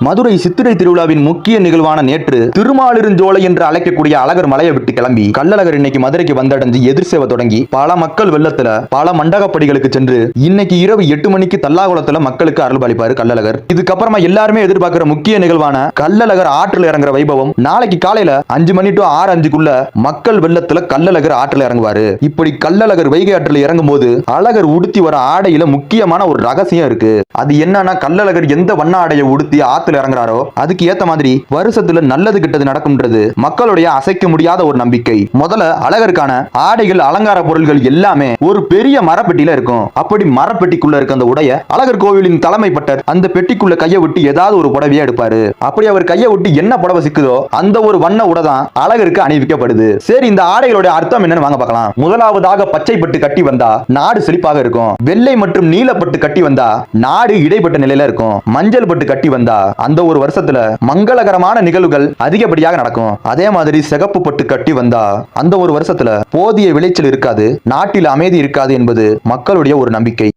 மதுரை சித்திரை திருவிழாவின் முக்கிய நிகழ்வான நேற்று திருமாலிருஞ்சோலை என்று அழைக்கக்கூடிய அழகர் மலையை விட்டு கிளம்பி கள்ளழகர் இன்னைக்கு மதுரைக்கு வந்தடைஞ்சு எதிர் சேவை தொடங்கி பல மக்கள் வெள்ளத்துல பல மண்டகப்படிகளுக்கு சென்று இன்னைக்கு இரவு 8 மணிக்கு தல்லாகுளத்துல மக்களுக்கு அருள் பாலிப்பாரு கள்ளழகர். இதுக்கப்புறமா எல்லாருமே எதிர்பார்க்கிற முக்கிய நிகழ்வான கள்ளழகர் ஆற்றில் இறங்குற வைபவம் நாளைக்கு காலையில 5 மணி டு 6:05க்குள்ள மக்கள் வெள்ளத்துல கள்ளழகர் ஆற்றில் இறங்குவாரு. இப்படி கள்ளழகர் வைகை ஆற்றில் இறங்கும் போது அழகர் உடுத்தி வர ஆடையில முக்கியமான ஒரு ரகசியம் இருக்கு. அது என்னன்னா கள்ளழகர் எந்த வண்ண ஆடையை உடுத்தி ஆத்துல இறங்குறாரோ அதுக்கு ஏத்த மாதிரி வருஷத்துல நல்லது கிட்டது நடக்கும்ன்றது மக்களுடைய அசைக்க முடியாத ஒரு நம்பிக்கை. முதல்ல அழகருக்கான ஆடைகள் அலங்கார பொருள்கள் எல்லாமே ஒரு பெரிய மரப்பெட்டியில இருக்கும். அப்படி மரப்பெட்டிக்குள்ள இருக்க அந்த உடைய அழகர் கோவிலின் தலைமை பட்டர் அந்த பெட்டிக்குள்ள கையை விட்டு ஏதாவது ஒரு புடவையை எடுப்பாரு. அப்படி அவர் கையை விட்டு என்ன புடவை சிக்குதோ அந்த ஒரு வண்ண உடை தான் அழகருக்கு அணிவிக்கப்படுது. சரி, இந்த ஆடைகளோட அர்த்தம் என்னன்னு வாங்க பார்க்கலாம். முதலாவதாக பச்சை பட்டு கட்டி வந்தா நாடு செழிப்பாக இருக்கும். வெள்ளை மற்றும் நீலப்பட்டு கட்டி வந்தா நாடு இடைப்பட்ட நிலையில இருக்கும். மஞ்சள் பட்டு கட்டி வந்தா அந்த ஒரு வருஷத்துல மங்களகரமான நிகழ்வுகள் அதிகப்படியாக நடக்கும். அதே மாதிரி சிகப்பு பட்டு கட்டி வந்தா அந்த ஒரு வருஷத்துல போதிய விளைச்சல் இருக்காது, நாட்டில் அமைதி இருக்காது என்பது மக்களுடைய ஒரு நம்பிக்கை.